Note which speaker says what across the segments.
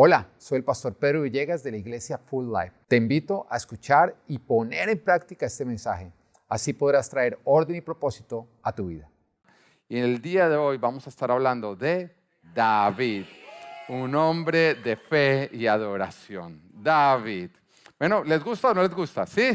Speaker 1: Hola, soy el pastor Pedro Villegas de la iglesia Full Life. Te invito a escuchar y poner en práctica este mensaje. Así podrás traer orden y propósito a tu vida.
Speaker 2: Y en el día de hoy vamos a estar hablando de David, un hombre de fe y adoración. David. Bueno, ¿les gusta o no les gusta? ¿Sí?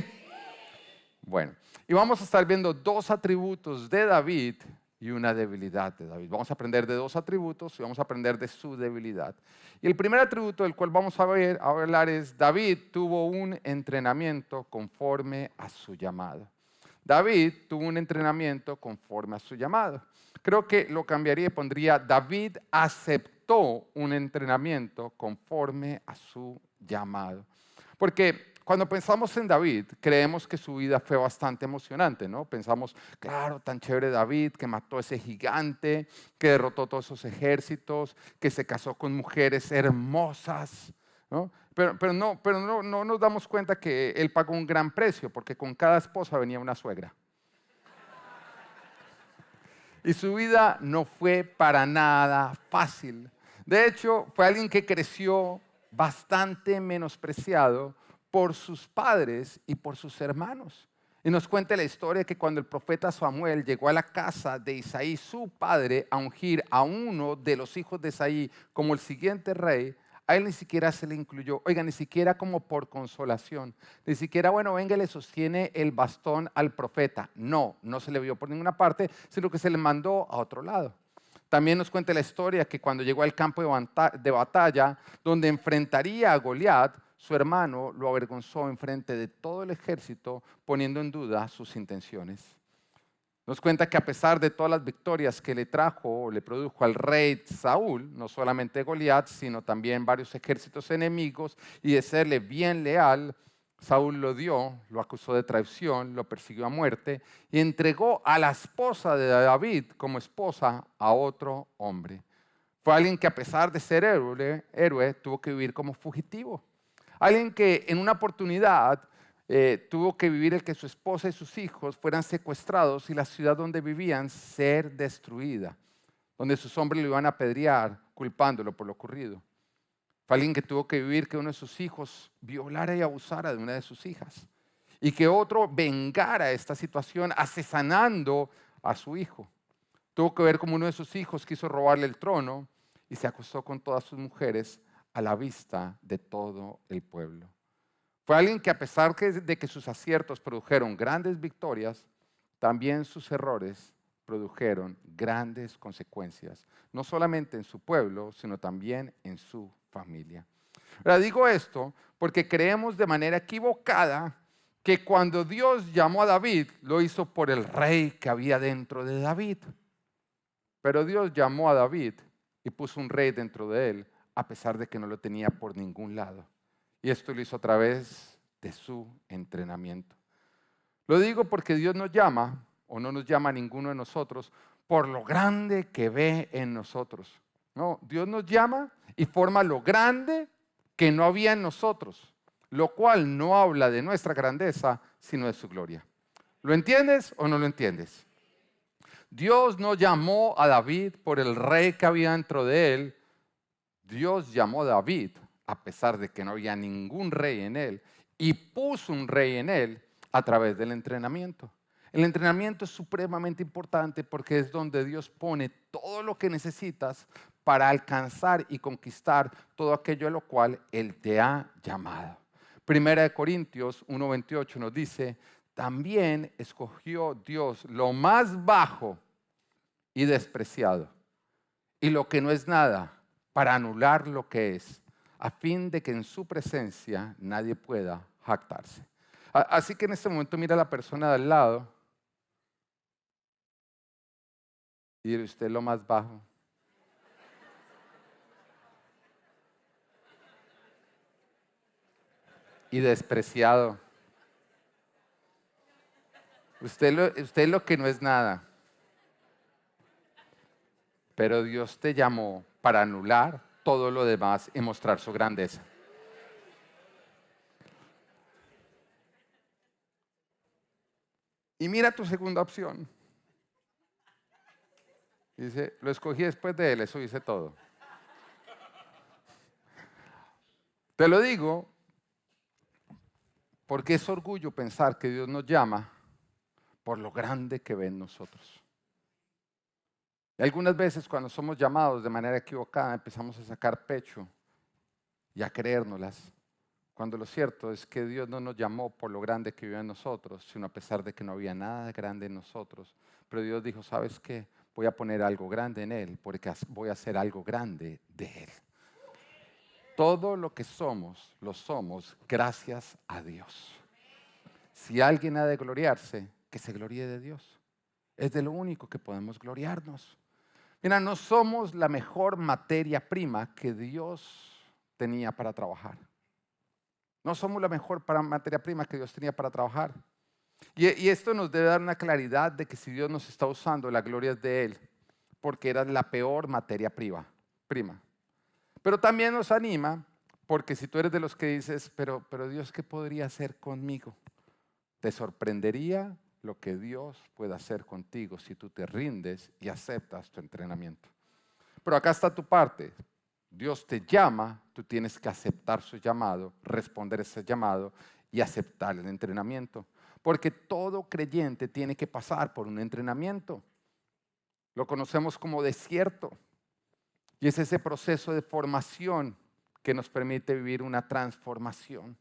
Speaker 2: Bueno, y vamos a estar viendo dos atributos de David y una debilidad de David. Vamos a aprender de dos atributos y vamos a aprender de su debilidad. Y el primer atributo del cual vamos a hablar es: David tuvo un entrenamiento conforme a su llamado. David tuvo un entrenamiento conforme a su llamado. Creo que lo cambiaría y pondría: David aceptó un entrenamiento conforme a su llamado. Porque cuando pensamos en David, creemos que su vida fue bastante emocionante, ¿no? Pensamos, claro, tan chévere David, que mató a ese gigante, que derrotó todos esos ejércitos, que se casó con mujeres hermosas, ¿no? Pero no nos damos cuenta que él pagó un gran precio, porque con cada esposa venía una suegra. Y su vida no fue para nada fácil. De hecho, fue alguien que creció bastante menospreciado por sus padres y por sus hermanos. Y nos cuenta la historia que cuando el profeta Samuel llegó a la casa de Isaí, su padre, a ungir a uno de los hijos de Isaí como el siguiente rey, a él ni siquiera se le incluyó, oiga, ni siquiera como por consolación, ni siquiera, bueno, venga, le sostiene el bastón al profeta. No, no se le vio por ninguna parte, sino que se le mandó a otro lado. También nos cuenta la historia que cuando llegó al campo de batalla, donde enfrentaría a Goliat, su hermano lo avergonzó enfrente de todo el ejército, poniendo en duda sus intenciones. Nos cuenta que a pesar de todas las victorias que le trajo o le produjo al rey Saúl, no solamente Goliat, sino también varios ejércitos enemigos, y de serle bien leal, Saúl lo odió, lo acusó de traición, lo persiguió a muerte y entregó a la esposa de David como esposa a otro hombre. Fue alguien que, a pesar de ser héroe, tuvo que vivir como fugitivo. Alguien que en una oportunidad tuvo que vivir el que su esposa y sus hijos fueran secuestrados y la ciudad donde vivían ser destruida, donde sus hombres lo iban a apedrear culpándolo por lo ocurrido. Fue alguien que tuvo que vivir que uno de sus hijos violara y abusara de una de sus hijas y que otro vengara esta situación asesinando a su hijo. Tuvo que ver como uno de sus hijos quiso robarle el trono y se acostó con todas sus mujeres a la vista de todo el pueblo. Fue alguien que, a pesar de que sus aciertos produjeron grandes victorias, también sus errores produjeron grandes consecuencias, no solamente en su pueblo, sino también en su familia. Ahora digo esto porque creemos de manera equivocada que cuando Dios llamó a David, lo hizo por el rey que había dentro de David. Pero Dios llamó a David y puso un rey dentro de él, a pesar de que no lo tenía por ningún lado. Y esto lo hizo a través de su entrenamiento. Lo digo porque Dios nos llama, o no nos llama a ninguno de nosotros, por lo grande que ve en nosotros. No, Dios nos llama y forma lo grande que no había en nosotros, lo cual no habla de nuestra grandeza, sino de su gloria. ¿Lo entiendes o no lo entiendes? Dios no llamó a David por el rey que había dentro de él. Dios llamó a David a pesar de que no había ningún rey en él y puso un rey en él a través del entrenamiento. El entrenamiento es supremamente importante porque es donde Dios pone todo lo que necesitas para alcanzar y conquistar todo aquello a lo cual Él te ha llamado. Primera de Corintios 1:28 nos dice: también escogió Dios lo más bajo y despreciado, y lo que no es nada, para anular lo que es, a fin de que en su presencia nadie pueda jactarse. Así que en este momento mira a la persona de al lado y dile: usted es lo más bajo y despreciado. Usted es lo que no es nada. Pero Dios te llamó para anular todo lo demás y mostrar su grandeza. Y mira tu segunda opción. Dice: lo escogí después de él, eso dice todo. Te lo digo porque es orgullo pensar que Dios nos llama por lo grande que ve en nosotros. Y algunas veces cuando somos llamados de manera equivocada empezamos a sacar pecho y a creérnoslas, cuando lo cierto es que Dios no nos llamó por lo grande que vive en nosotros, sino a pesar de que no había nada grande en nosotros. Pero Dios dijo, ¿sabes qué? Voy a poner algo grande en Él porque voy a hacer algo grande de Él. Todo lo que somos, lo somos gracias a Dios. Si alguien ha de gloriarse, que se gloríe de Dios. Es de lo único que podemos gloriarnos. Mira, no somos la mejor materia prima que Dios tenía para trabajar. No somos la mejor materia prima que Dios tenía para trabajar. Y esto nos debe dar una claridad de que si Dios nos está usando, la gloria es de Él, porque era la peor materia prima. Pero también nos anima, porque si tú eres de los que dices, pero Dios, ¿qué podría hacer conmigo? Te sorprendería lo que Dios puede hacer contigo si tú te rindes y aceptas tu entrenamiento. Pero acá está tu parte. Dios te llama, tú tienes que aceptar su llamado, responder ese llamado y aceptar el entrenamiento. Porque todo creyente tiene que pasar por un entrenamiento. Lo conocemos como desierto. Y es ese proceso de formación que nos permite vivir una transformación.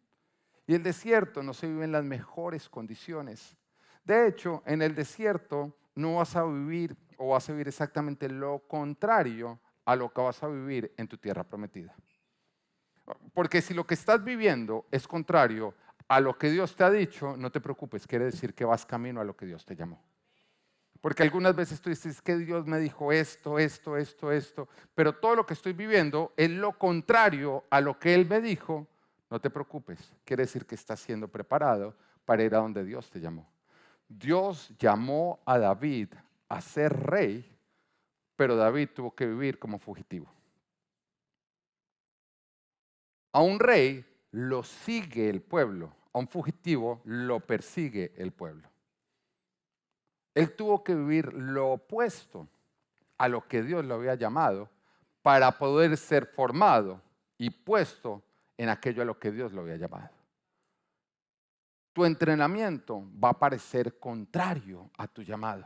Speaker 2: Y el desierto no se vive en las mejores condiciones. De hecho, en el desierto no vas a vivir o vas a vivir exactamente lo contrario a lo que vas a vivir en tu tierra prometida. Porque si lo que estás viviendo es contrario a lo que Dios te ha dicho, no te preocupes, quiere decir que vas camino a lo que Dios te llamó. Porque algunas veces tú dices que Dios me dijo esto, pero todo lo que estoy viviendo es lo contrario a lo que Él me dijo. No te preocupes, quiere decir que estás siendo preparado para ir a donde Dios te llamó. Dios llamó a David a ser rey, pero David tuvo que vivir como fugitivo. A un rey lo sigue el pueblo, a un fugitivo lo persigue el pueblo. Él tuvo que vivir lo opuesto a lo que Dios lo había llamado para poder ser formado y puesto en aquello a lo que Dios lo había llamado. Tu entrenamiento va a parecer contrario a tu llamado,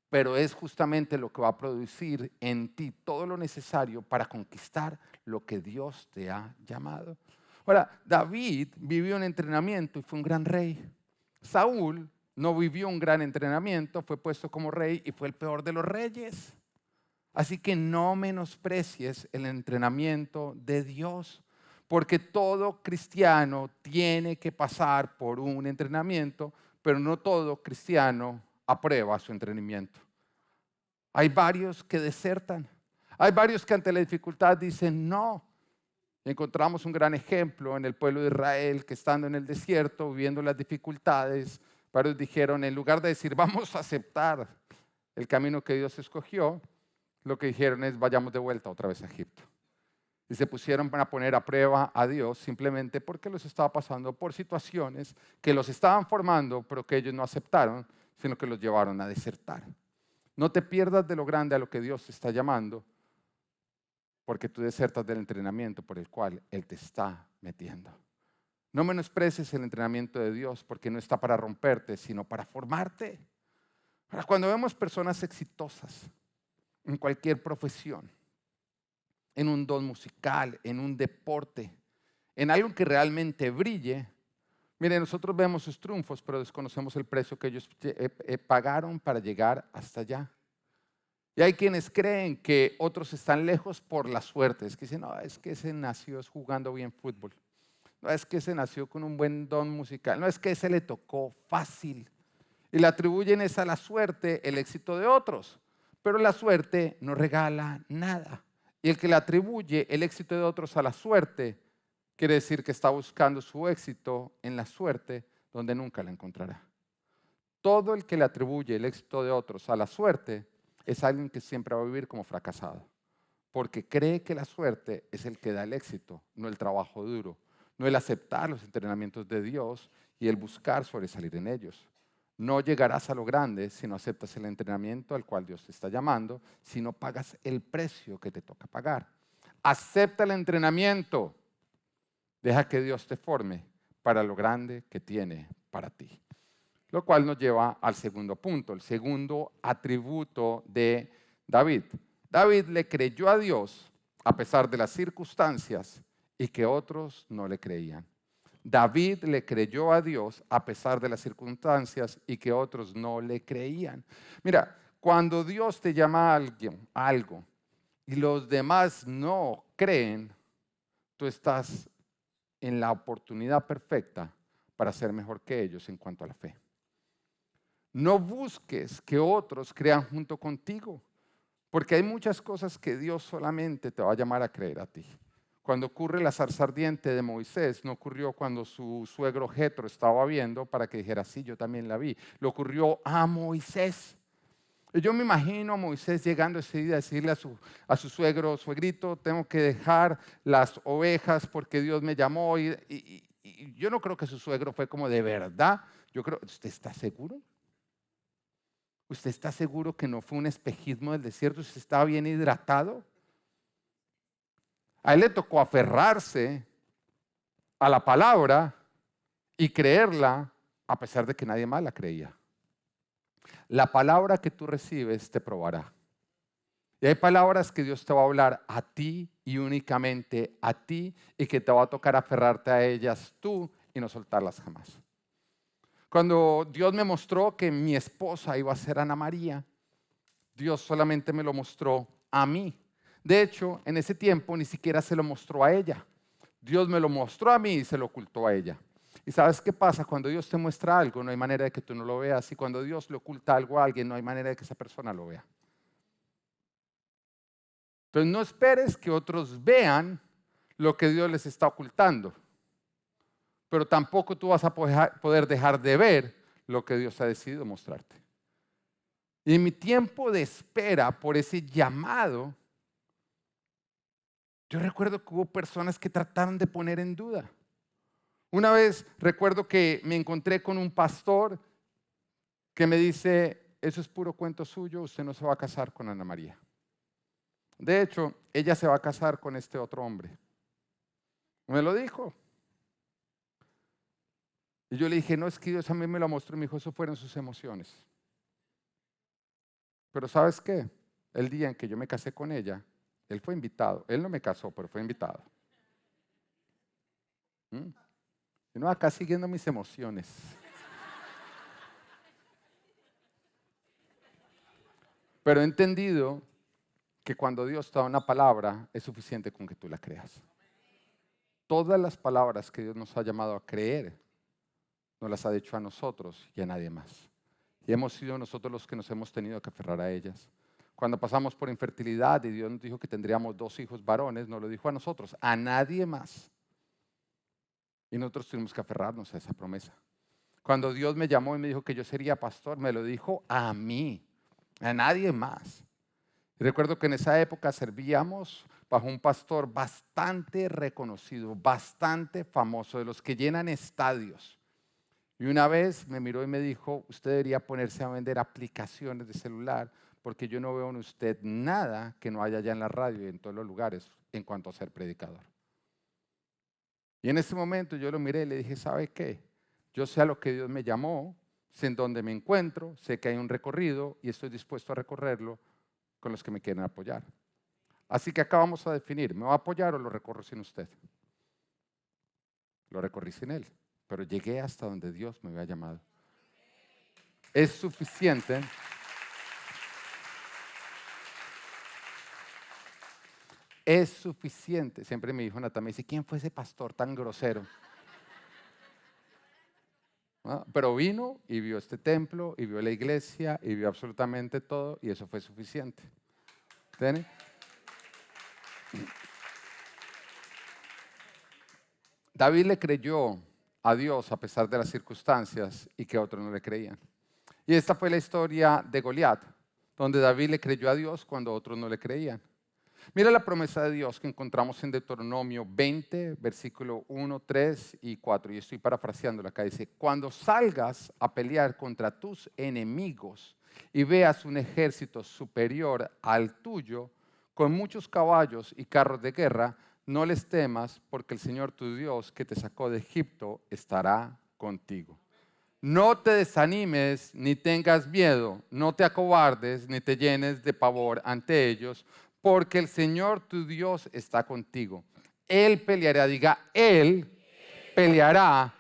Speaker 2: pero es justamente lo que va a producir en ti todo lo necesario para conquistar lo que Dios te ha llamado. Ahora, David vivió un entrenamiento y fue un gran rey. Saúl no vivió un gran entrenamiento, fue puesto como rey y fue el peor de los reyes. Así que no menosprecies el entrenamiento de Dios, porque todo cristiano tiene que pasar por un entrenamiento, pero no todo cristiano aprueba su entrenamiento. Hay varios que desertan, hay varios que ante la dificultad dicen no. Encontramos un gran ejemplo en el pueblo de Israel que estando en el desierto, viviendo las dificultades, varios dijeron, en lugar de decir vamos a aceptar el camino que Dios escogió, lo que dijeron es vayamos de vuelta otra vez a Egipto. Y se pusieron a poner a prueba a Dios simplemente porque los estaba pasando por situaciones que los estaban formando, pero que ellos no aceptaron, sino que los llevaron a desertar. No te pierdas de lo grande a lo que Dios te está llamando, porque tú desertas del entrenamiento por el cual Él te está metiendo. No menosprecies el entrenamiento de Dios porque no está para romperte, sino para formarte. Ahora, cuando vemos personas exitosas en cualquier profesión, en un don musical, en un deporte, en algo que realmente brille, mire, nosotros vemos sus triunfos, pero desconocemos el precio que ellos pagaron para llegar hasta allá. Y hay quienes creen que otros están lejos por la suerte. Es que dicen, no, es que ese nació jugando bien fútbol. No, es que ese nació con un buen don musical. No, es que ese le tocó fácil. Y le atribuyen esa a la suerte, el éxito de otros. Pero la suerte no regala nada. Y el que le atribuye el éxito de otros a la suerte, quiere decir que está buscando su éxito en la suerte donde nunca la encontrará. Todo el que le atribuye el éxito de otros a la suerte es alguien que siempre va a vivir como fracasado, porque cree que la suerte es el que da el éxito, no el trabajo duro, no el aceptar los entrenamientos de Dios y el buscar sobresalir en ellos. No llegarás a lo grande si no aceptas el entrenamiento al cual Dios te está llamando, si no pagas el precio que te toca pagar. Acepta el entrenamiento, Deja que Dios te forme para lo grande que tiene para ti. Lo cual nos lleva al segundo punto, el segundo atributo de David. David le creyó a Dios a pesar de las circunstancias y que otros no le creían. David le creyó a Dios a pesar de las circunstancias y que otros no le creían. Mira, cuando Dios te llama a algo y los demás no creen, tú estás en la oportunidad perfecta para ser mejor que ellos en cuanto a la fe. No busques que otros crean junto contigo, porque hay muchas cosas que Dios solamente te va a llamar a creer a ti. Cuando ocurre la zarza ardiente de Moisés, no ocurrió cuando su suegro Jetro estaba viendo para que dijera, sí, yo también la vi. Le ocurrió a Moisés. Y yo me imagino a Moisés llegando ese día a decirle a su suegro, suegrito, tengo que dejar las ovejas porque Dios me llamó. Y yo no creo que su suegro fue como de verdad. Yo creo, ¿usted está seguro? ¿Usted está seguro que no fue un espejismo del desierto? ¿Usted estaba bien hidratado? A él le tocó aferrarse a la palabra y creerla a pesar de que nadie más la creía. La palabra que tú recibes te probará. Y hay palabras que Dios te va a hablar a ti y únicamente a ti y que te va a tocar aferrarte a ellas tú y no soltarlas jamás. Cuando Dios me mostró que mi esposa iba a ser Ana María, Dios solamente me lo mostró a mí. De hecho, en ese tiempo ni siquiera se lo mostró a ella. Dios me lo mostró a mí y se lo ocultó a ella. ¿Y sabes qué pasa? Cuando Dios te muestra algo, no hay manera de que tú no lo veas. Y cuando Dios le oculta algo a alguien, no hay manera de que esa persona lo vea. Entonces no esperes que otros vean lo que Dios les está ocultando. Pero tampoco tú vas a poder dejar de ver lo que Dios ha decidido mostrarte. Y en mi tiempo de espera por ese llamado, yo recuerdo que hubo personas que trataron de poner en duda. Una vez recuerdo que me encontré con un pastor que me dice, eso es puro cuento suyo, usted no se va a casar con Ana María. De hecho, ella se va a casar con este otro hombre. Me lo dijo. Y yo le dije, no, es que Dios a mí me lo mostró y me dijo, eso fueron sus emociones. Pero ¿sabes qué? El día en que yo me casé con ella, él fue invitado. Él no me casó, pero fue invitado. Y no, acá siguiendo mis emociones. Pero he entendido que cuando Dios te da una palabra, es suficiente con que tú la creas. Todas las palabras que Dios nos ha llamado a creer, nos las ha dicho a nosotros y a nadie más. Y hemos sido nosotros los que nos hemos tenido que aferrar a ellas. Cuando pasamos por infertilidad y Dios nos dijo que tendríamos 2 hijos varones, nos lo dijo a nosotros, a nadie más. Y nosotros tuvimos que aferrarnos a esa promesa. Cuando Dios me llamó y me dijo que yo sería pastor, me lo dijo a mí, a nadie más. Y recuerdo que en esa época servíamos bajo un pastor bastante reconocido, bastante famoso, de los que llenan estadios. Y una vez me miró y me dijo, usted debería ponerse a vender aplicaciones de celular porque yo no veo en usted nada que no haya ya en la radio y en todos los lugares en cuanto a ser predicador. Y en ese momento yo lo miré y le dije, ¿sabe qué? Yo sé a lo que Dios me llamó, sé en dónde me encuentro, sé que hay un recorrido y estoy dispuesto a recorrerlo con los que me quieren apoyar. Así que acá vamos a definir, ¿me va a apoyar o lo recorro sin usted? Lo recorrí sin él, pero llegué hasta donde Dios me había llamado. Es suficiente. Es suficiente. Siempre me dijo Nata, me dice, ¿quién fue ese pastor tan grosero? Pero vino y vio este templo, y vio la iglesia, y vio absolutamente todo, y eso fue suficiente. ¿Entienden? David le creyó a Dios a pesar de las circunstancias y que otros no le creían. Y esta fue la historia de Goliat, donde David le creyó a Dios cuando otros no le creían. Mira la promesa de Dios que encontramos en Deuteronomio 20, versículo 1, 3 y 4. Y estoy parafraseándola acá. Dice, cuando salgas a pelear contra tus enemigos y veas un ejército superior al tuyo, con muchos caballos y carros de guerra, no les temas, porque el Señor tu Dios que te sacó de Egipto estará contigo. No te desanimes ni tengas miedo, no te acobardes ni te llenes de pavor ante ellos, porque el Señor tu Dios está contigo. Él peleará, diga, Él peleará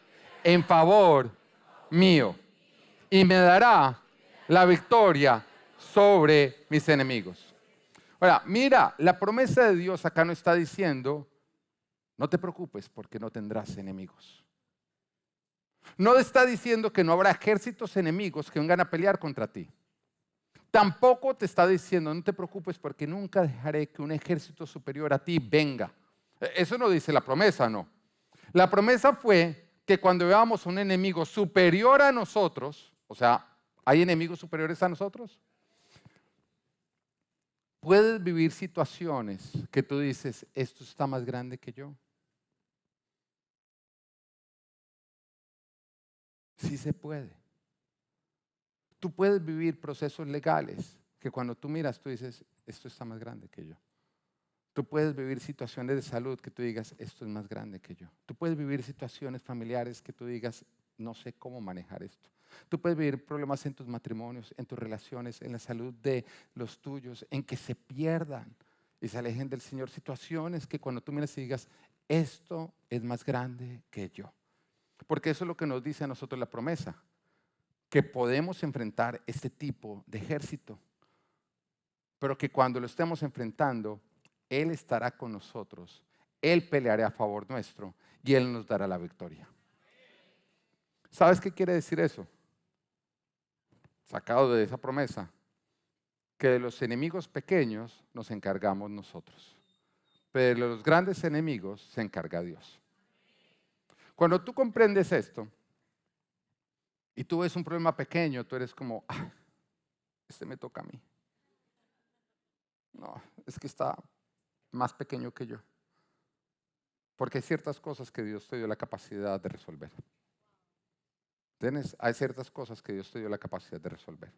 Speaker 2: en favor mío y me dará la victoria sobre mis enemigos. Ahora, mira, la promesa de Dios acá no está diciendo, no te preocupes porque no tendrás enemigos. No está diciendo que no habrá ejércitos enemigos que vengan a pelear contra ti. Tampoco te está diciendo, no te preocupes porque nunca dejaré que un ejército superior a ti venga. Eso no dice la promesa, no. La promesa fue que cuando veamos un enemigo superior a nosotros, o sea, ¿hay enemigos superiores a nosotros? Puedes vivir situaciones que tú dices, esto está más grande que yo. Sí se puede. Tú puedes vivir procesos legales que cuando tú miras, tú dices, esto está más grande que yo. Tú puedes vivir situaciones de salud que tú digas, esto es más grande que yo. Tú puedes vivir situaciones familiares que tú digas, no sé cómo manejar esto. Tú puedes vivir problemas en tus matrimonios, en tus relaciones, en la salud de los tuyos, en que se pierdan y se alejen del Señor. Situaciones que cuando tú miras y digas, esto es más grande que yo. Porque eso es lo que nos dice a nosotros la promesa, que podemos enfrentar este tipo de ejército, pero que cuando lo estemos enfrentando, Él estará con nosotros, Él peleará a favor nuestro y Él nos dará la victoria. ¿Sabes qué quiere decir eso? Sacado de esa promesa, que de los enemigos pequeños nos encargamos nosotros, pero de los grandes enemigos se encarga Dios. Cuando tú comprendes esto y tú ves un problema pequeño, tú eres como, este me toca a mí. No, es que está más pequeño que yo. Porque hay ciertas cosas que Dios te dio la capacidad de resolver. ¿Entiendes? Hay ciertas cosas que Dios te dio la capacidad de resolver.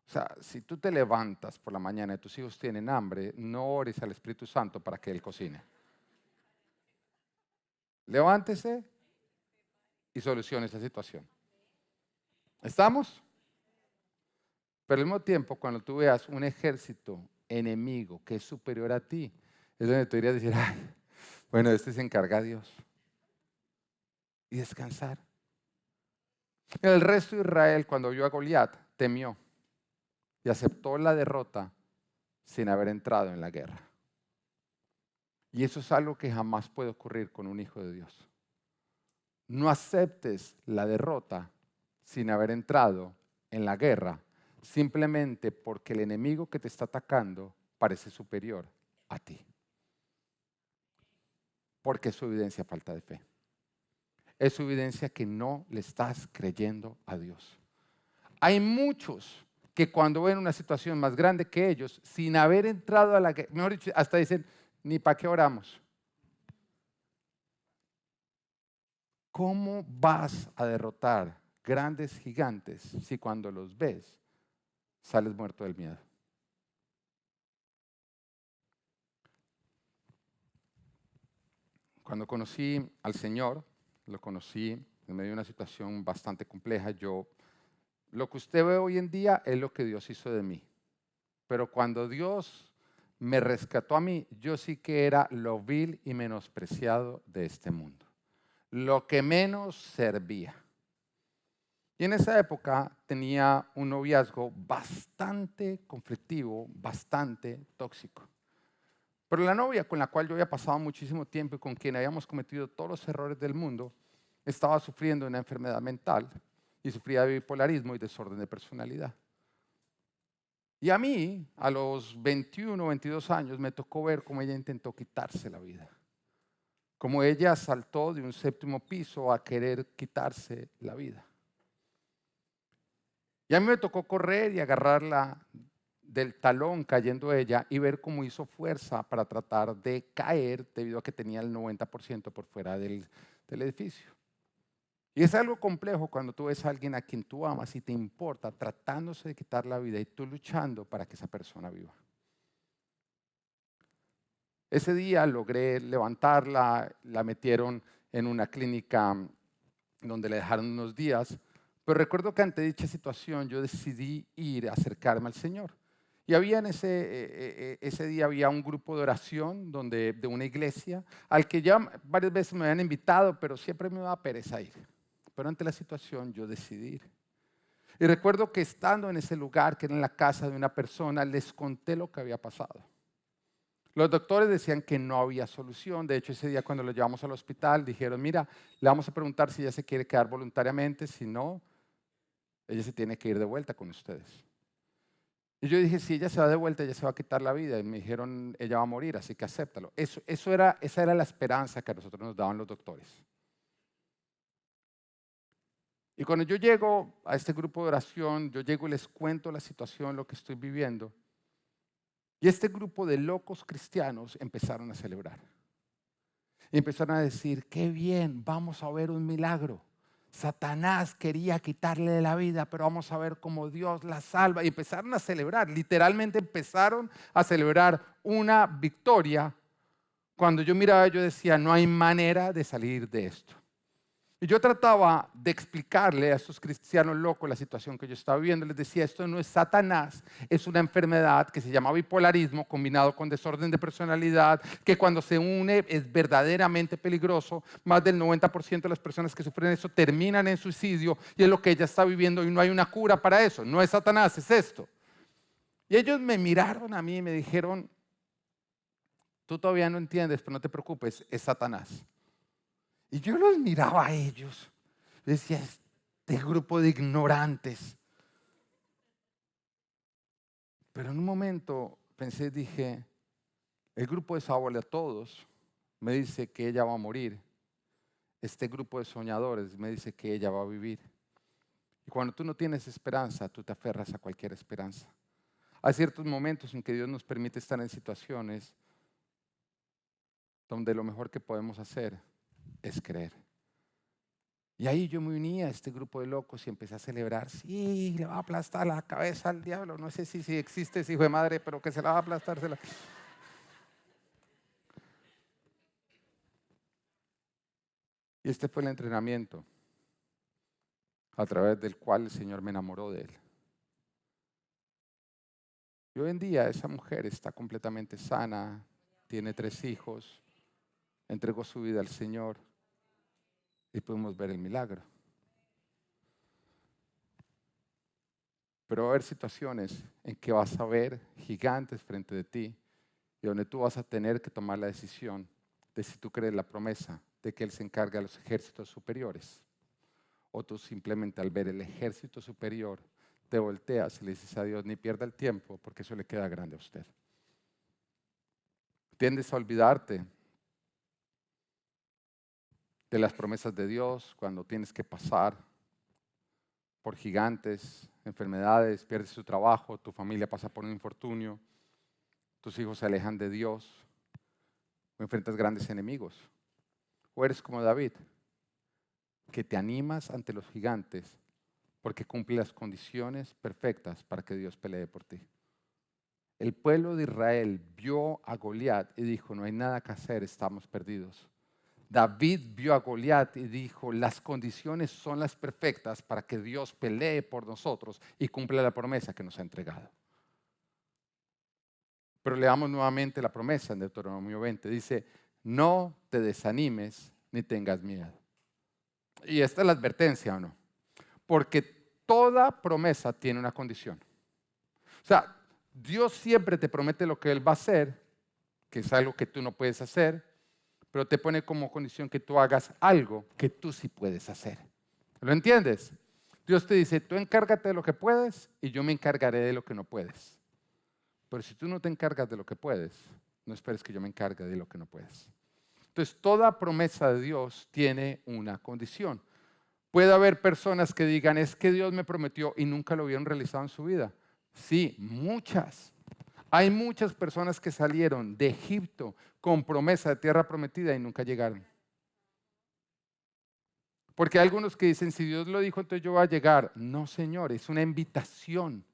Speaker 2: O sea, si tú te levantas por la mañana y tus hijos tienen hambre, no ores al Espíritu Santo para que Él cocine. Levántese y solucione esa situación. ¿Estamos? Pero al mismo tiempo, cuando tú veas un ejército enemigo que es superior a ti, es donde tú dirías decir, ay, bueno, este se encarga Dios. Y descansar. El resto de Israel, cuando vio a Goliat, temió y aceptó la derrota sin haber entrado en la guerra. Y eso es algo que jamás puede ocurrir con un hijo de Dios. No aceptes la derrota sin haber entrado en la guerra, simplemente porque el enemigo que te está atacando parece superior a ti. Porque es su evidencia falta de fe. Es su evidencia que no le estás creyendo a Dios. Hay muchos que cuando ven una situación más grande que ellos, sin haber entrado a la guerra, mejor dicho, hasta dicen, ni para qué oramos. ¿Cómo vas a derrotar grandes gigantes si cuando los ves sales muerto del miedo? Cuando conocí al Señor, lo conocí en medio de una situación bastante compleja. Lo que usted ve hoy en día es lo que Dios hizo de mí. Pero cuando Dios me rescató a mí, yo sí que era lo vil y menospreciado de este mundo. Lo que menos servía. Y en esa época tenía un noviazgo bastante conflictivo, bastante tóxico. Pero la novia con la cual yo había pasado muchísimo tiempo y con quien habíamos cometido todos los errores del mundo, estaba sufriendo una enfermedad mental y sufría de bipolarismo y desorden de personalidad. Y a mí, a los 21, 22 años, me tocó ver cómo ella intentó quitarse la vida. Cómo ella saltó de un séptimo piso a querer quitarse la vida. Y a mí me tocó correr y agarrarla del talón cayendo ella y ver cómo hizo fuerza para tratar de caer debido a que tenía el 90% por fuera del edificio. Y es algo complejo cuando tú ves a alguien a quien tú amas y te importa tratándose de quitar la vida y tú luchando para que esa persona viva. Ese día logré levantarla, la metieron en una clínica donde le dejaron unos días, pero recuerdo que ante dicha situación yo decidí ir a acercarme al Señor. Y había ese día había un grupo de oración de una iglesia al que ya varias veces me habían invitado, pero siempre me daba pereza ir. Pero ante la situación yo decidí ir. Y recuerdo que estando en ese lugar, que era en la casa de una persona, les conté lo que había pasado. Los doctores decían que no había solución. De hecho, ese día cuando lo llevamos al hospital, dijeron, mira, le vamos a preguntar si ella se quiere quedar voluntariamente, si no, ella se tiene que ir de vuelta con ustedes. Y yo dije, si ella se va de vuelta, ella se va a quitar la vida. Y me dijeron, ella va a morir, así que acéptalo. Esa era la esperanza que a nosotros nos daban los doctores. Y cuando yo llego a este grupo de oración, yo llego y les cuento la situación, lo que estoy viviendo. Y este grupo de locos cristianos empezaron a celebrar. Y empezaron a decir, qué bien, vamos a ver un milagro. Satanás quería quitarle la vida, pero vamos a ver cómo Dios la salva. Y empezaron a celebrar, literalmente empezaron a celebrar una victoria. Cuando yo miraba, yo decía, no hay manera de salir de esto. Y yo trataba de explicarle a estos cristianos locos la situación que yo estaba viviendo. Les decía, esto no es Satanás, es una enfermedad que se llama bipolarismo combinado con desorden de personalidad, que cuando se une es verdaderamente peligroso. Más del 90% de las personas que sufren eso terminan en suicidio y es lo que ella está viviendo y no hay una cura para eso. No es Satanás, es esto. Y ellos me miraron a mí y me dijeron, tú todavía no entiendes, pero no te preocupes, es Satanás. Y yo los miraba a ellos. Decía, este grupo de ignorantes. Pero en un momento pensé, dije, el grupo de Saúl a todos me dice que ella va a morir. Este grupo de soñadores me dice que ella va a vivir. Y cuando tú no tienes esperanza, tú te aferras a cualquier esperanza. Hay ciertos momentos en que Dios nos permite estar en situaciones donde lo mejor que podemos hacer es creer. Y ahí yo me uní a este grupo de locos y empecé a celebrar. Sí, le va a aplastar la cabeza al diablo. No sé si existe ese hijo de madre, pero que se la va a aplastar. Y este fue el entrenamiento a través del cual el Señor me enamoró de él. Y hoy en día esa mujer está completamente sana, tiene 3 hijos, entregó su vida al Señor y pudimos ver el milagro. Pero va a haber situaciones en que vas a ver gigantes frente de ti y donde tú vas a tener que tomar la decisión de si tú crees la promesa de que Él se encarga de los ejércitos superiores. O tú simplemente al ver el ejército superior te volteas y le dices a Dios, ni pierda el tiempo porque eso le queda grande a usted. Tiendes a olvidarte de las promesas de Dios cuando tienes que pasar por gigantes, enfermedades, pierdes tu trabajo, tu familia pasa por un infortunio, tus hijos se alejan de Dios, o enfrentas grandes enemigos. O eres como David, que te animas ante los gigantes porque cumple las condiciones perfectas para que Dios pelee por ti. El pueblo de Israel vio a Goliat y dijo, no hay nada que hacer, estamos perdidos. David vio a Goliat y dijo, las condiciones son las perfectas para que Dios pelee por nosotros y cumpla la promesa que nos ha entregado. Pero leamos nuevamente la promesa en Deuteronomio 20. Dice, no te desanimes ni tengas miedo. Y esta es la advertencia, ¿o no? Porque toda promesa tiene una condición. O sea, Dios siempre te promete lo que Él va a hacer, que es algo que tú no puedes hacer, pero te pone como condición que tú hagas algo que tú sí puedes hacer. ¿Lo entiendes? Dios te dice, tú encárgate de lo que puedes y yo me encargaré de lo que no puedes. Pero si tú no te encargas de lo que puedes, no esperes que yo me encargue de lo que no puedes. Entonces, toda promesa de Dios tiene una condición. Puede haber personas que digan, es que Dios me prometió y nunca lo vieron realizado en su vida. Sí, muchas. Hay muchas personas que salieron de Egipto con promesa de tierra prometida y nunca llegaron. Porque hay algunos que dicen, si Dios lo dijo, entonces yo voy a llegar. No, Señor, es una invitación.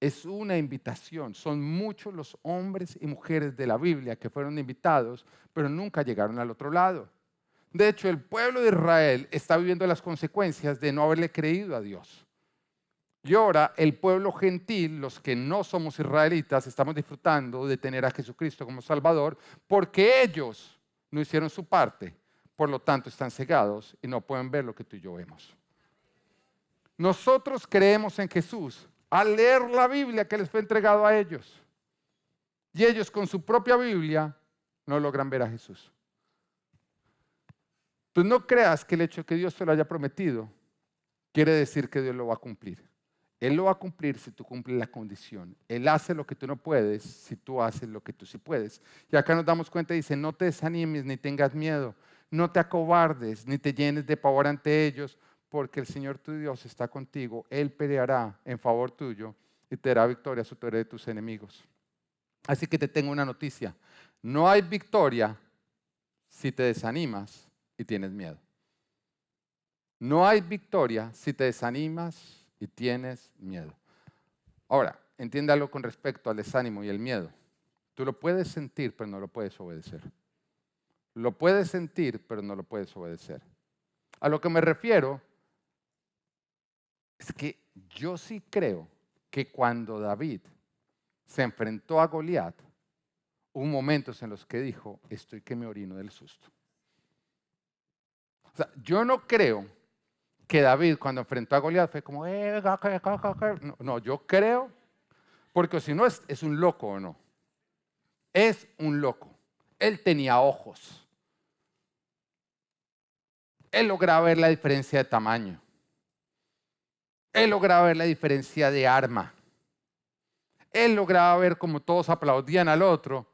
Speaker 2: es una invitación. Son muchos los hombres y mujeres de la Biblia que fueron invitados, pero nunca llegaron al otro lado. De hecho, el pueblo de Israel está viviendo las consecuencias de no haberle creído a Dios. Y ahora el pueblo gentil, los que no somos israelitas, estamos disfrutando de tener a Jesucristo como Salvador porque ellos no hicieron su parte. Por lo tanto, están cegados y no pueden ver lo que tú y yo vemos. Nosotros creemos en Jesús al leer la Biblia que les fue entregado a ellos. Y ellos con su propia Biblia no logran ver a Jesús. Pues no creas que el hecho de que Dios te lo haya prometido quiere decir que Dios lo va a cumplir. Él lo va a cumplir si tú cumples la condición. Él hace lo que tú no puedes si tú haces lo que tú sí puedes. Y acá nos damos cuenta, dice, no te desanimes ni tengas miedo, no te acobardes ni te llenes de pavor ante ellos, porque el Señor tu Dios está contigo. Él peleará en favor tuyo y te dará victoria sobre tus enemigos. Así que te tengo una noticia. No hay victoria si te desanimas y tienes miedo. No hay victoria si te desanimas y tienes miedo. Ahora, entiéndalo con respecto al desánimo y el miedo. Tú lo puedes sentir, pero no lo puedes obedecer. Lo puedes sentir, pero no lo puedes obedecer. A lo que me refiero es que yo sí creo que cuando David se enfrentó a Goliat, hubo momentos en los que dijo, estoy que me orino del susto. O sea, yo no creo que David cuando enfrentó a Goliat fue como, no, yo creo, porque si no es un loco o no. Es un loco. Él tenía ojos. Él lograba ver la diferencia de tamaño. Él lograba ver la diferencia de arma. Él lograba ver cómo todos aplaudían al otro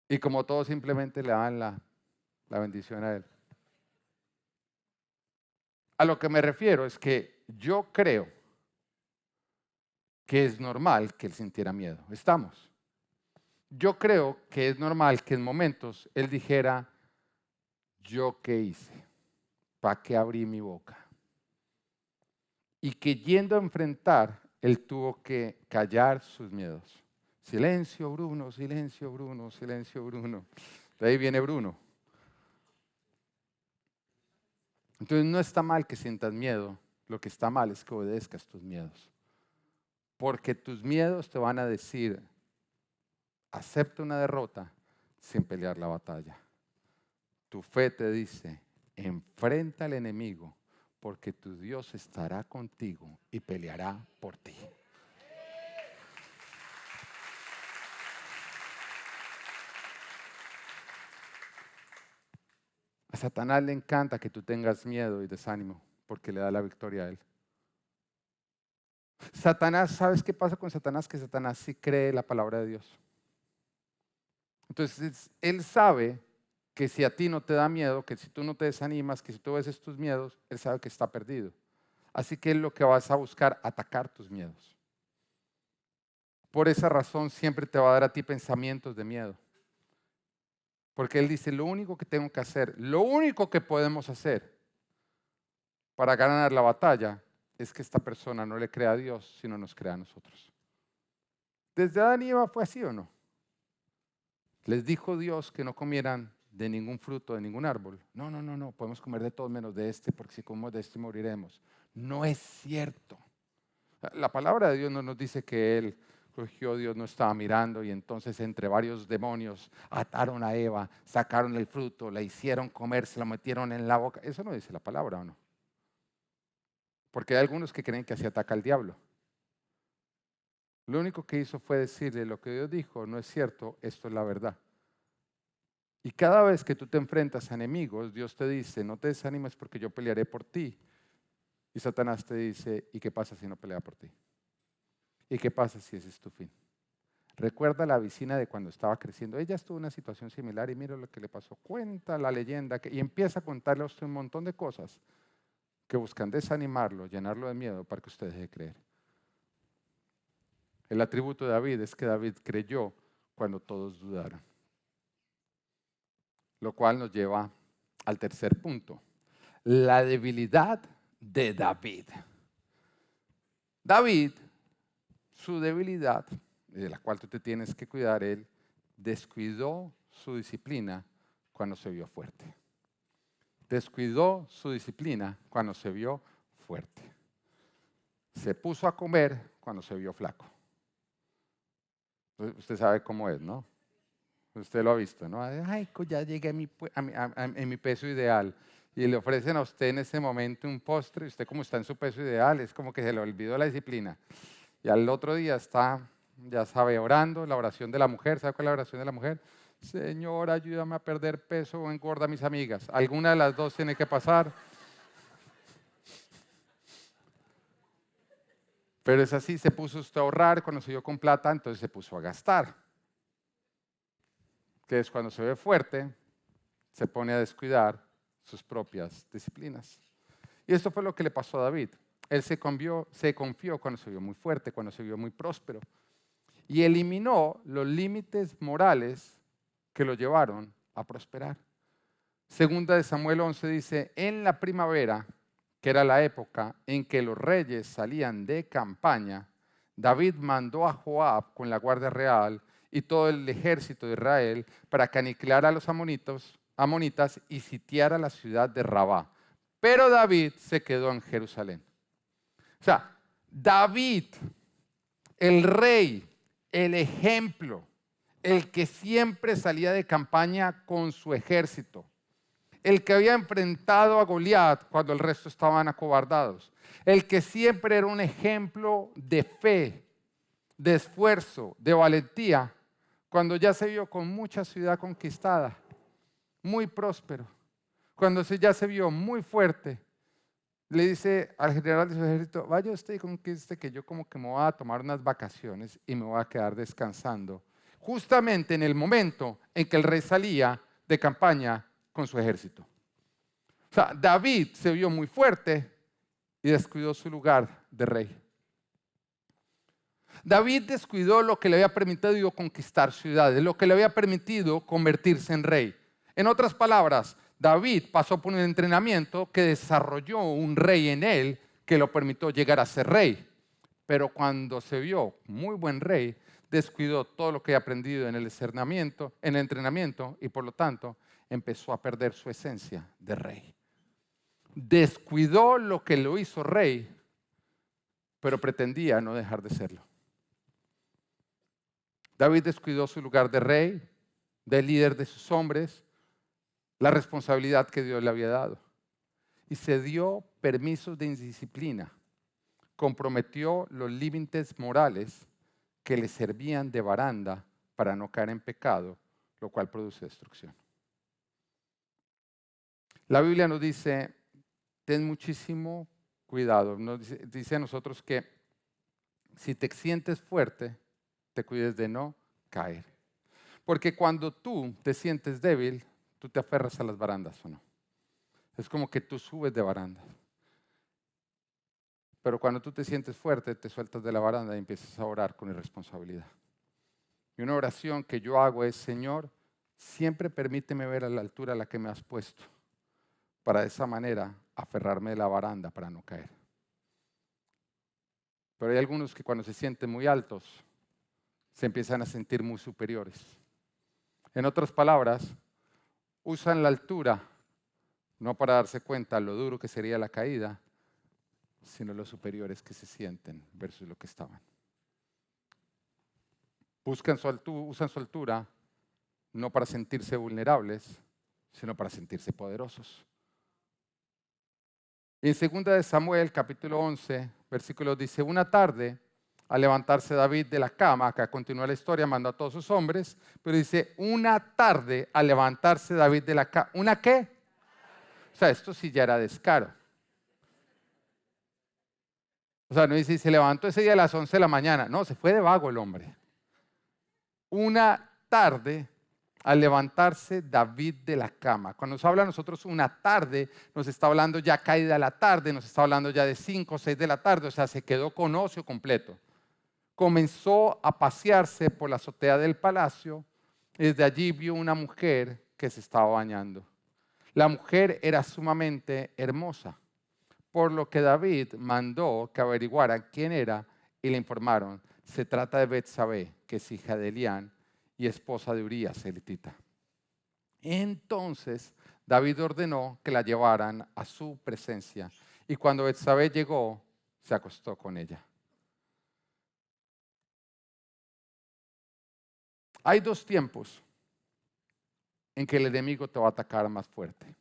Speaker 2: y como todos simplemente le daban la bendición a él. A lo que me refiero es que yo creo que es normal que él sintiera miedo. ¿Estamos? Yo creo que es normal que en momentos él dijera, ¿yo qué hice? ¿Para qué abrí mi boca? Y que yendo a enfrentar, él tuvo que callar sus miedos. Silencio, Bruno, silencio, Bruno, silencio, Bruno. De ahí viene Bruno. Entonces no está mal que sientas miedo, lo que está mal es que obedezcas tus miedos. Porque tus miedos te van a decir, acepta una derrota sin pelear la batalla. Tu fe te dice, enfrenta al enemigo porque tu Dios estará contigo y peleará por ti. A Satanás le encanta que tú tengas miedo y desánimo porque le da la victoria a él. Satanás, ¿sabes qué pasa con Satanás? Que Satanás sí cree la palabra de Dios. Entonces, él sabe que si a ti no te da miedo, que si tú no te desanimas, que si tú ves tus miedos, él sabe que está perdido. Así que él lo que vas a buscar, atacar tus miedos. Por esa razón siempre te va a dar a ti pensamientos de miedo. Porque él dice, lo único que tengo que hacer, lo único que podemos hacer para ganar la batalla es que esta persona no le crea a Dios, sino nos crea a nosotros. ¿Desde Adán y Eva fue así o no? Les dijo Dios que no comieran de ningún fruto, de ningún árbol. No, podemos comer de todos menos de este, porque si comemos de este moriremos. No es cierto. La palabra de Dios no nos dice que él cogió, Dios no estaba mirando y entonces entre varios demonios ataron a Eva, sacaron el fruto, la hicieron comer, se la metieron en la boca. Eso no dice la palabra, ¿o no? Porque hay algunos que creen que así ataca al diablo. Lo único que hizo fue decirle lo que Dios dijo, no es cierto, esto es la verdad. Y cada vez que tú te enfrentas a enemigos, Dios te dice, no te desanimes porque yo pelearé por ti. Y Satanás te dice, ¿y qué pasa si no pelea por ti? ¿Y qué pasa si ese es tu fin? Recuerda la vecina de cuando estaba creciendo. Ella estuvo en una situación similar y mira lo que le pasó. Cuenta la leyenda y empieza a contarle a usted un montón de cosas que buscan desanimarlo, llenarlo de miedo para que usted deje de creer. El atributo de David es que David creyó cuando todos dudaron. Lo cual nos lleva al tercer punto. La debilidad de David. David su debilidad, de la cual tú te tienes que cuidar, él descuidó su disciplina cuando se vio fuerte. Descuidó su disciplina cuando se vio fuerte. Se puso a comer cuando se vio flaco. Usted sabe cómo es, ¿no? Usted lo ha visto, ¿no? Ay, ya llegué a mi peso ideal. Y le ofrecen a usted en ese momento un postre, y usted como está en su peso ideal, es como que se le olvidó la disciplina. Y al otro día está, ya sabe, orando, la oración de la mujer. ¿Sabe cuál es la oración de la mujer? Señor, ayúdame a perder peso o engorda a mis amigas. Alguna de las dos tiene que pasar. Pero es así, se puso usted a ahorrar, cuando se dio con plata, entonces se puso a gastar. Que es cuando se ve fuerte, se pone a descuidar sus propias disciplinas. Y esto fue lo que le pasó a David. Él se confió cuando se vio muy fuerte, cuando se vio muy próspero. Y eliminó los límites morales que lo llevaron a prosperar. Segunda de Samuel 11 dice, en la primavera, que era la época en que los reyes salían de campaña, David mandó a Joab con la guardia real y todo el ejército de Israel para que aniquilara a los amonitas y sitiara la ciudad de Rabá. Pero David se quedó en Jerusalén. O sea, David, el rey, el ejemplo, el que siempre salía de campaña con su ejército, el que había enfrentado a Goliat cuando el resto estaban acobardados, el que siempre era un ejemplo de fe, de esfuerzo, de valentía, cuando ya se vio con mucha ciudad conquistada, muy próspero, cuando ya se vio muy fuerte, le dice al general de su ejército, vaya usted y conquiste que yo como que me voy a tomar unas vacaciones y me voy a quedar descansando, justamente en el momento en que el rey salía de campaña con su ejército. O sea, David se vio muy fuerte y descuidó su lugar de rey. David descuidó lo que le había permitido conquistar ciudades, lo que le había permitido convertirse en rey. En otras palabras, David pasó por un entrenamiento que desarrolló un rey en él que lo permitió llegar a ser rey. Pero cuando se vio muy buen rey, descuidó todo lo que había aprendido en el entrenamiento y por lo tanto empezó a perder su esencia de rey. Descuidó lo que lo hizo rey, pero pretendía no dejar de serlo. David descuidó su lugar de rey, de líder de sus hombres, la responsabilidad que Dios le había dado. Y se dio permisos de indisciplina. Comprometió los límites morales que le servían de baranda para no caer en pecado, lo cual produce destrucción. La Biblia nos dice, ten muchísimo cuidado. Nos dice a nosotros que si te sientes fuerte, te cuides de no caer. Porque cuando tú te sientes débil, tú te aferras a las barandas, ¿o no? Es como que tú subes de baranda. Pero cuando tú te sientes fuerte, te sueltas de la baranda y empiezas a orar con irresponsabilidad. Y una oración que yo hago es, Señor, siempre permíteme ver a la altura a la que me has puesto, para de esa manera aferrarme de la baranda para no caer. Pero hay algunos que cuando se sienten muy altos, se empiezan a sentir muy superiores. En otras palabras, usan la altura no para darse cuenta lo duro que sería la caída, sino los superiores que se sienten versus lo que estaban. Usan su altura no para sentirse vulnerables, sino para sentirse poderosos. Y en 2 de Samuel, capítulo 11, versículo dice, una tarde, al levantarse David de la cama, acá continúa la historia, mandó a todos sus hombres, pero dice, una tarde al levantarse David de la cama, ¿una qué? O sea, esto sí ya era descaro. O sea, no dice, se levantó ese día a las 11 de la mañana, no, se fue de vago el hombre. Una tarde al levantarse David de la cama. Cuando nos habla a nosotros una tarde, nos está hablando ya caída la tarde, nos está hablando ya de 5 o 6 de la tarde, o sea, se quedó con ocio completo. Comenzó a pasearse por la azotea del palacio y desde allí vio una mujer que se estaba bañando. La mujer era sumamente hermosa, por lo que David mandó que averiguaran quién era y le informaron, Se trata de Betsabé, que es hija de Elián y esposa de Urías, elitita. Entonces David ordenó que la llevaran a su presencia, y cuando Betsabé llegó, se acostó con ella. Hay dos tiempos en que el enemigo te va a atacar más fuerte.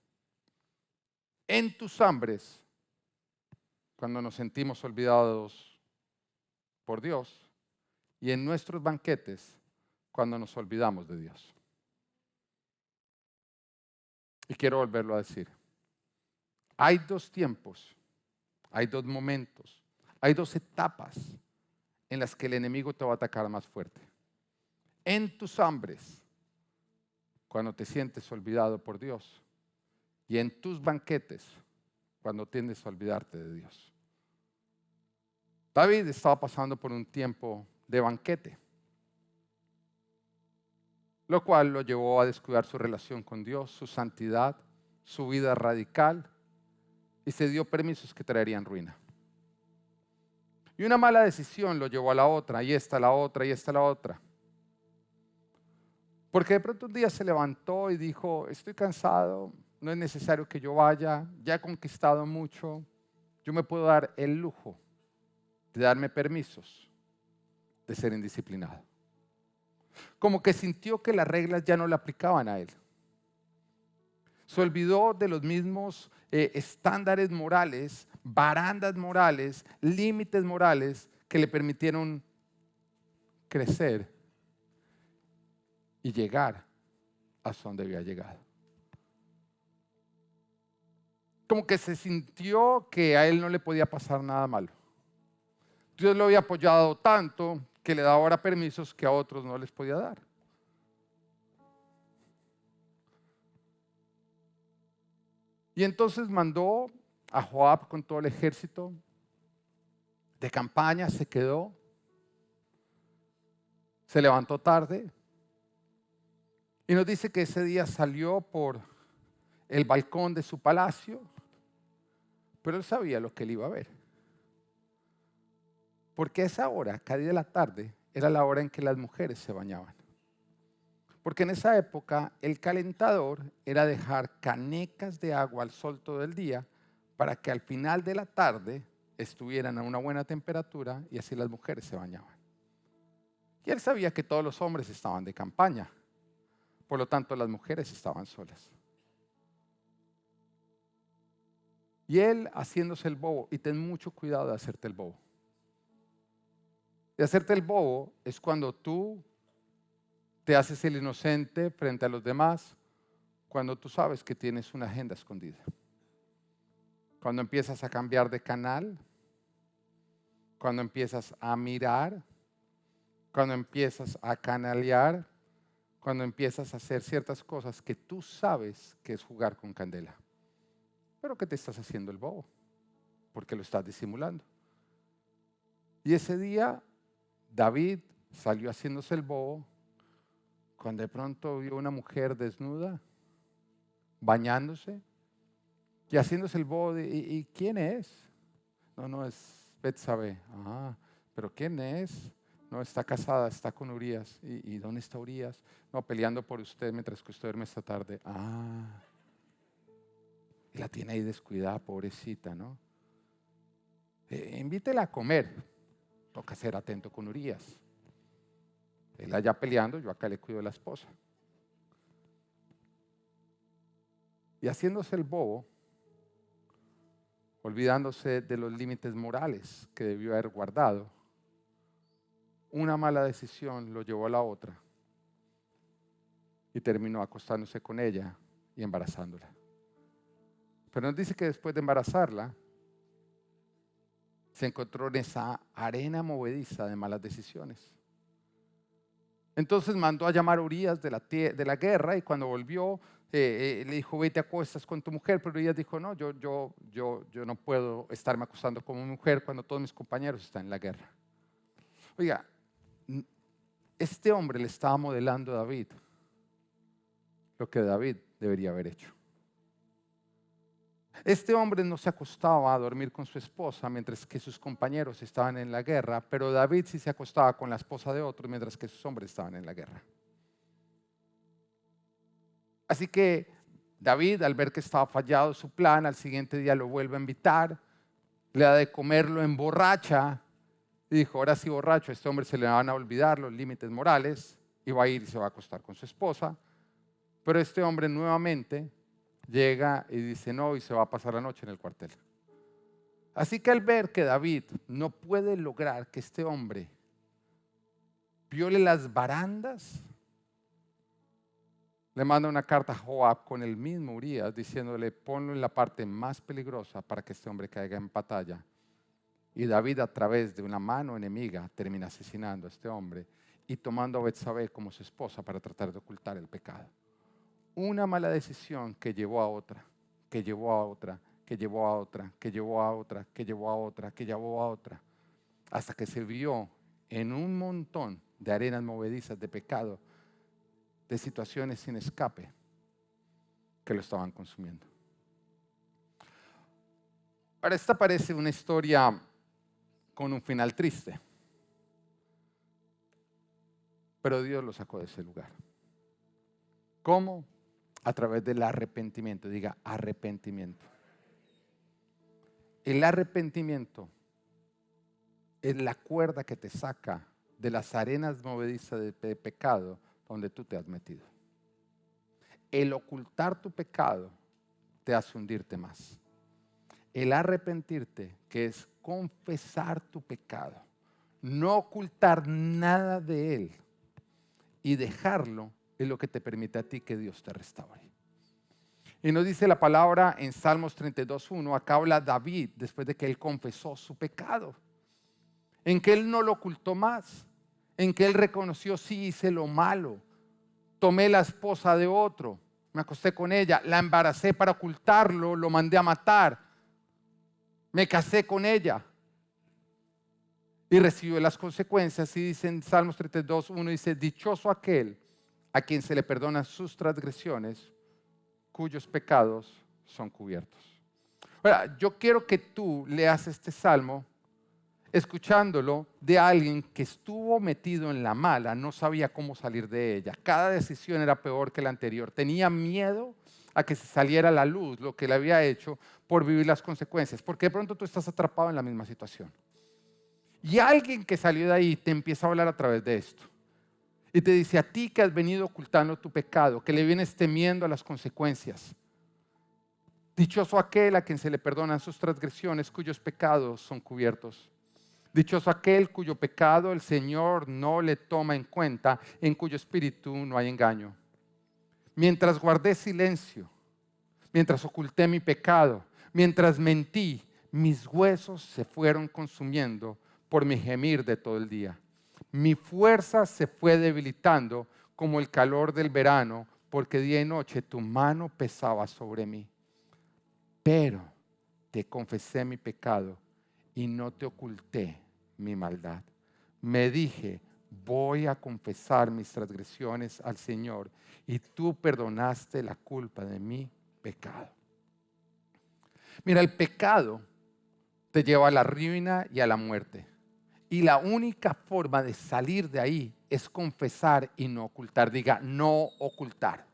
Speaker 2: En tus hambres, cuando nos sentimos olvidados por Dios, y en nuestros banquetes, cuando nos olvidamos de Dios. Y quiero volverlo a decir. Hay dos tiempos, hay dos momentos, hay dos etapas en las que el enemigo te va a atacar más fuerte. En tus hambres, cuando te sientes olvidado por Dios, y en tus banquetes, cuando tiendes a olvidarte de Dios. David estaba pasando por un tiempo de banquete, lo cual lo llevó a descuidar su relación con Dios, su santidad, su vida radical, y se dio permisos que traerían ruina. Y una mala decisión lo llevó a la otra, y esta la otra, y esta la otra. Porque de pronto un día se levantó y dijo, estoy cansado, no es necesario que yo vaya, ya he conquistado mucho, yo me puedo dar el lujo de darme permisos de ser indisciplinado. Como que sintió que las reglas ya no le aplicaban a él. Se olvidó de los mismos estándares morales, barandas morales, límites morales que le permitieron crecer y llegar hasta donde había llegado. Como que se sintió que a él no le podía pasar nada malo. Dios lo había apoyado tanto que le daba ahora permisos que a otros no les podía dar. Y entonces mandó a Joab con todo el ejército de campaña, se quedó, se levantó tarde y nos dice que ese día salió por el balcón de su palacio, pero él sabía lo que él iba a ver. Porque esa hora, cada día de la tarde, era la hora en que las mujeres se bañaban. Porque en esa época el calentador era dejar canecas de agua al sol todo el día para que al final de la tarde estuvieran a una buena temperatura y así las mujeres se bañaban. Y él sabía que todos los hombres estaban de campaña, por lo tanto las mujeres estaban solas. Y él haciéndose el bobo, y ten mucho cuidado de hacerte el bobo. De hacerte el bobo es cuando tú te haces el inocente frente a los demás, cuando tú sabes que tienes una agenda escondida. Cuando empiezas a cambiar de canal, cuando empiezas a mirar, cuando empiezas a canalear, cuando empiezas a hacer ciertas cosas que tú sabes que es jugar con candela, pero que te estás haciendo el bobo, porque lo estás disimulando. Y ese día David salió haciéndose el bobo, cuando de pronto vio una mujer desnuda, bañándose y haciéndose el bobo. ¿Y quién es? No, es Betsabé. Ah, pero ¿quién es? No, está casada, está con Urías. ¿Y dónde está Urías? No, peleando por usted mientras que usted duerme esta tarde. Ah, y la tiene ahí descuidada, pobrecita, ¿no? Invítela a comer. Toca ser atento con Urías. Él allá peleando, yo acá le cuido de la esposa. Y haciéndose el bobo, olvidándose de los límites morales que debió haber guardado, una mala decisión lo llevó a la otra y terminó acostándose con ella y embarazándola. Pero nos dice que después de embarazarla, se encontró en esa arena movediza de malas decisiones. Entonces mandó a llamar a Urías de la guerra y cuando volvió le dijo, vete a acuestas con tu mujer, pero Urías dijo, no, yo no puedo estarme acostando con mi mujer cuando todos mis compañeros están en la guerra. Oiga, este hombre le estaba modelando a David lo que David debería haber hecho. Este hombre no se acostaba a dormir con su esposa mientras que sus compañeros estaban en la guerra, pero David sí se acostaba con la esposa de otro mientras que sus hombres estaban en la guerra. Así que David, al ver que estaba fallado su plan, al siguiente día lo vuelve a invitar, le da de comer, lo emborracha y dijo, ahora sí borracho, a este hombre se le van a olvidar los límites morales y va a ir y se va a acostar con su esposa. Pero este hombre nuevamente llega y dice no y se va a pasar la noche en el cuartel. Así que al ver que David no puede lograr que este hombre viole las barandas, le manda una carta a Joab con el mismo Urías diciéndole ponlo en la parte más peligrosa para que este hombre caiga en batalla. Y David a través de una mano enemiga termina asesinando a este hombre y tomando a Betsabé como su esposa para tratar de ocultar el pecado. Una mala decisión que llevó a otra, que llevó a otra, que llevó a otra, que llevó a otra, que llevó a otra, que llevó a otra, hasta que se vio en un montón de arenas movedizas de pecado, de situaciones sin escape que lo estaban consumiendo. Ahora, esta parece una historia con un final triste, pero Dios lo sacó de ese lugar. ¿Cómo? A través del arrepentimiento. Diga arrepentimiento. El arrepentimiento es la cuerda que te saca de las arenas movedizas de pecado donde tú te has metido. El ocultar tu pecado te hace hundirte más. El arrepentirte, que es confesar tu pecado, no ocultar nada de él y dejarlo, es lo que te permite a ti que Dios te restaure. Y nos dice la palabra en Salmos 32:1, acá habla David después de que él confesó su pecado, en que él no lo ocultó más, en que él reconoció, sí hice lo malo, tomé la esposa de otro, me acosté con ella, la embaracé para ocultarlo, lo mandé a matar, me casé con ella y recibió las consecuencias. Y dice en Salmos 32:1, dice, dichoso aquel a quien se le perdonan sus transgresiones, cuyos pecados son cubiertos. Ahora, yo quiero que tú leas este salmo escuchándolo de alguien que estuvo metido en la mala, no sabía cómo salir de ella. Cada decisión era peor que la anterior. Tenía miedo a que se saliera a la luz lo que le había hecho por vivir las consecuencias, porque de pronto tú estás atrapado en la misma situación. Y alguien que salió de ahí te empieza a hablar a través de esto. Y te dice, a ti que has venido ocultando tu pecado, que le vienes temiendo a las consecuencias. Dichoso aquel a quien se le perdonan sus transgresiones, cuyos pecados son cubiertos. Dichoso aquel cuyo pecado el Señor no le toma en cuenta, en cuyo espíritu no hay engaño. Mientras guardé silencio, mientras oculté mi pecado, mientras mentí, mis huesos se fueron consumiendo por mi gemir de todo el día. Mi fuerza se fue debilitando como el calor del verano, porque día y noche tu mano pesaba sobre mí. Pero te confesé mi pecado y no te oculté mi maldad. Me dije, voy a confesar mis transgresiones al Señor y tú perdonaste la culpa de mi pecado. Mira, el pecado te lleva a la ruina y a la muerte. Y la única forma de salir de ahí es confesar y no ocultar. Diga, no ocultar.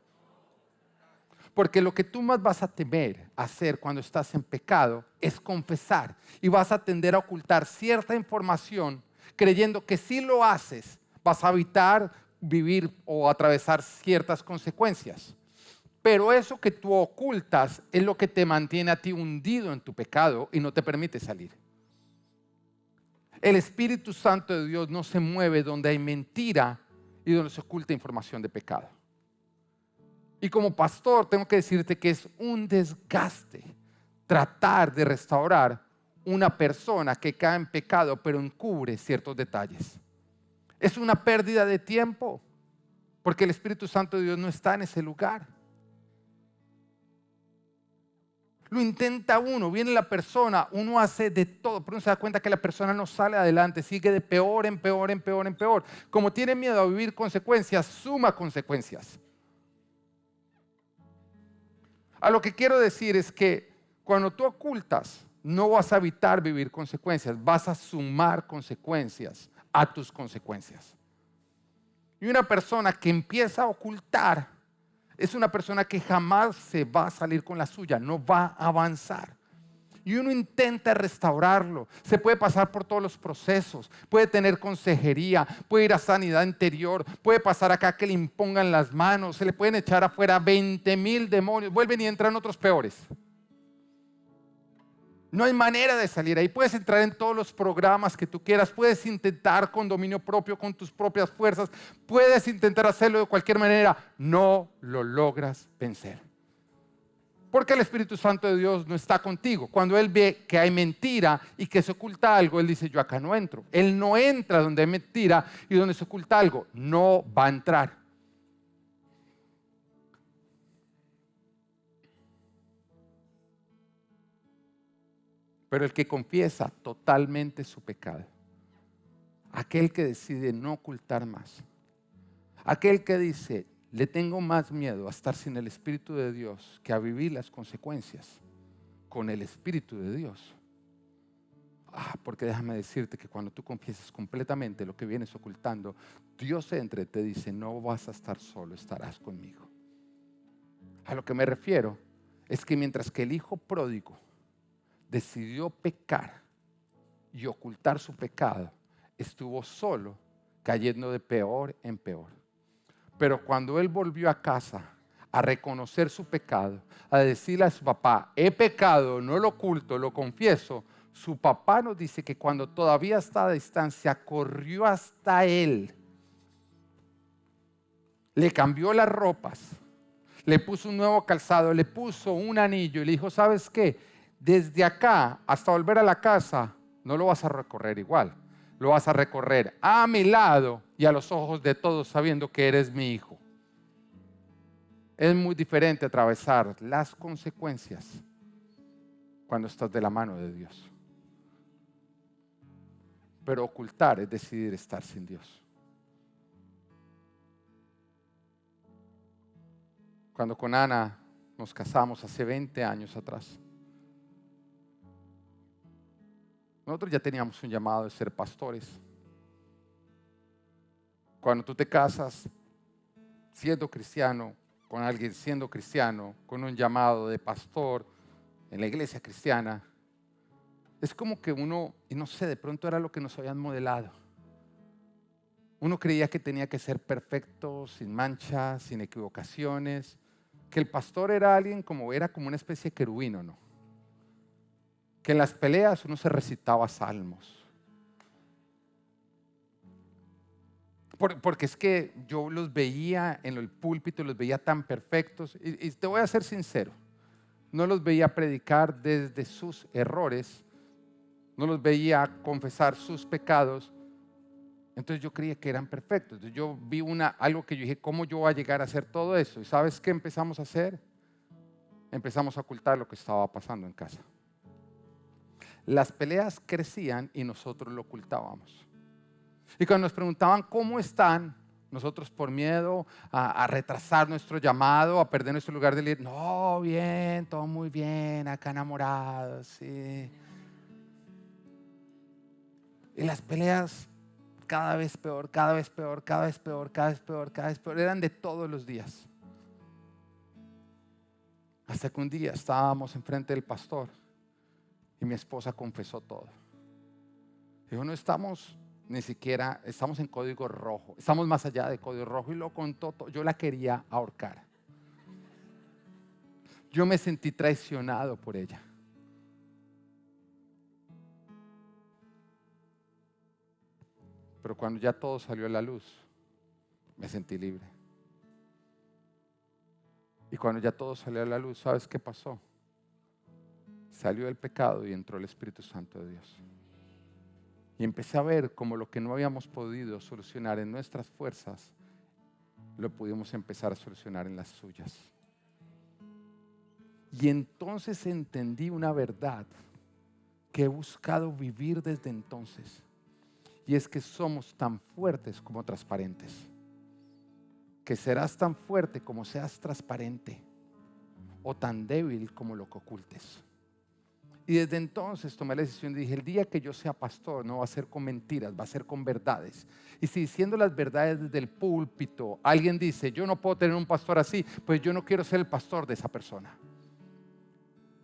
Speaker 2: Porque lo que tú más vas a temer hacer cuando estás en pecado es confesar. Y vas a tender a ocultar cierta información creyendo que si lo haces vas a evitar vivir o atravesar ciertas consecuencias. Pero eso que tú ocultas es lo que te mantiene a ti hundido en tu pecado y no te permite salir. El Espíritu Santo de Dios no se mueve donde hay mentira y donde se oculta información de pecado. Y como pastor tengo que decirte que es un desgaste tratar de restaurar una persona que cae en pecado pero encubre ciertos detalles. Es una pérdida de tiempo porque el Espíritu Santo de Dios no está en ese lugar. Lo intenta uno, viene la persona, uno hace de todo, pero uno se da cuenta que la persona no sale adelante, sigue de peor en peor, en peor, en peor. Como tiene miedo a vivir consecuencias, suma consecuencias. A lo que quiero decir es que Cuando tú ocultas, no vas a evitar vivir consecuencias, vas a sumar consecuencias a tus consecuencias. Y una persona que empieza a ocultar es una persona que jamás se va a salir con la suya, no va a avanzar. Y uno intenta restaurarlo, se puede pasar por todos los procesos, puede tener consejería, puede ir a sanidad interior, puede pasar acá que le impongan las manos, se le pueden echar afuera 20,000 demonios, vuelven y entran otros peores. No hay manera de salir ahí. Puedes entrar en todos los programas que tú quieras, puedes intentar con dominio propio, con tus propias fuerzas, puedes intentar hacerlo de cualquier manera, no lo logras vencer. Porque el Espíritu Santo de Dios no está contigo. Cuando Él ve que hay mentira y que se oculta algo, Él dice, yo acá no entro. Él no entra donde hay mentira y donde se oculta algo. No va a entrar. Pero el que confiesa totalmente su pecado, aquel que decide no ocultar más, aquel que dice, le tengo más miedo a estar sin el Espíritu de Dios que a vivir las consecuencias con el Espíritu de Dios. Porque déjame decirte que cuando tú confiesas completamente lo que vienes ocultando, Dios entra y te dice, no vas a estar solo, estarás conmigo. A lo que me refiero es que mientras que el hijo pródigo decidió pecar y ocultar su pecado, estuvo solo, cayendo de peor en peor. Pero cuando él volvió a casa a reconocer su pecado, a decirle a su papá, he pecado, no lo oculto, lo confieso, su papá nos dice que cuando todavía estaba a distancia, corrió hasta él, le cambió las ropas, le puso un nuevo calzado, le puso un anillo y le dijo, ¿sabes qué? Desde acá hasta volver a la casa, no lo vas a recorrer igual. Lo vas a recorrer a mi lado y a los ojos de todos sabiendo que eres mi hijo. Es muy diferente atravesar las consecuencias cuando estás de la mano de Dios. Pero ocultar es decidir estar sin Dios. Cuando con Ana nos casamos hace 20 años atrás, nosotros ya teníamos un llamado de ser pastores. Cuando tú te casas siendo cristiano, con alguien siendo cristiano, con un llamado de pastor en la iglesia cristiana, es como que uno, y no sé, de pronto era lo que nos habían modelado. Uno creía que tenía que ser perfecto, sin manchas, sin equivocaciones, que el pastor era alguien era como una especie de querubín, ¿no? Que en las peleas uno se recitaba salmos. Porque es que yo los veía en el púlpito, los veía tan perfectos. Y te voy a ser sincero, no los veía predicar desde sus errores, no los veía confesar sus pecados. Entonces yo creía que eran perfectos. Entonces yo vi algo que yo dije, ¿cómo yo voy a llegar a hacer todo eso? ¿Y sabes qué empezamos a hacer? Empezamos a ocultar lo que estaba pasando en casa. Las peleas crecían y nosotros lo ocultábamos. Y cuando nos preguntaban cómo están, nosotros por miedo a retrasar nuestro llamado, a perder nuestro lugar de líder, no, bien, todo muy bien, acá enamorados, sí. Y las peleas cada vez peor, cada vez peor, cada vez peor, cada vez peor, cada vez peor, eran de todos los días. Hasta que un día estábamos enfrente del pastor y mi esposa confesó todo. Dijo, no estamos ni siquiera, estamos en código rojo, estamos más allá de código rojo, y lo contó todo. Yo la quería ahorcar. Yo me sentí traicionado por ella. Pero cuando ya todo salió a la luz, me sentí libre. Y cuando ya todo salió a la luz, ¿sabes qué pasó? Salió el pecado y entró el Espíritu Santo de Dios. Y empecé a ver cómo lo que no habíamos podido solucionar en nuestras fuerzas, lo pudimos empezar a solucionar en las suyas. Y entonces entendí una verdad que he buscado vivir desde entonces. Y es que somos tan fuertes como transparentes. Que serás tan fuerte como seas transparente, o tan débil como lo que ocultes. Y desde entonces tomé la decisión y dije, el día que yo sea pastor no va a ser con mentiras, va a ser con verdades. Y si diciendo las verdades desde el púlpito, alguien dice, yo no puedo tener un pastor así, pues yo no quiero ser el pastor de esa persona.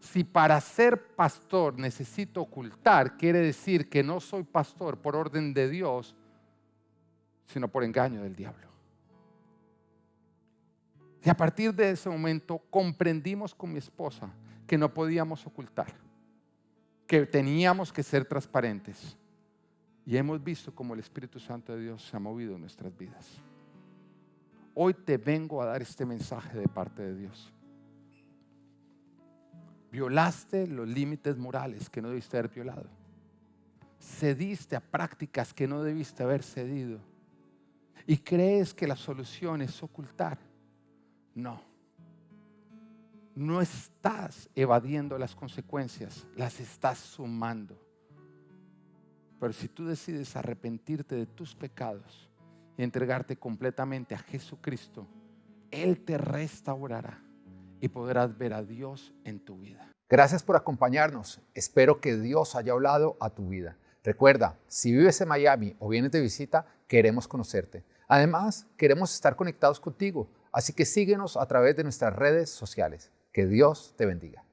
Speaker 2: Si para ser pastor necesito ocultar, quiere decir que no soy pastor por orden de Dios, sino por engaño del diablo. Y a partir de ese momento comprendimos con mi esposa que no podíamos ocultar, que teníamos que ser transparentes. Y hemos visto cómo el Espíritu Santo de Dios se ha movido en nuestras vidas. Hoy te vengo a dar este mensaje de parte de Dios. Violaste los límites morales que no debiste haber violado. Cediste a prácticas que no debiste haber cedido. Y crees que la solución es ocultar. No. No estás evadiendo las consecuencias, las estás sumando. Pero si tú decides arrepentirte de tus pecados y entregarte completamente a Jesucristo, Él te restaurará y podrás ver a Dios en tu vida.
Speaker 1: Gracias por acompañarnos. Espero que Dios haya hablado a tu vida. Recuerda, si vives en Miami o vienes de visita, queremos conocerte. Además, queremos estar conectados contigo, así que síguenos a través de nuestras redes sociales. Que Dios te bendiga.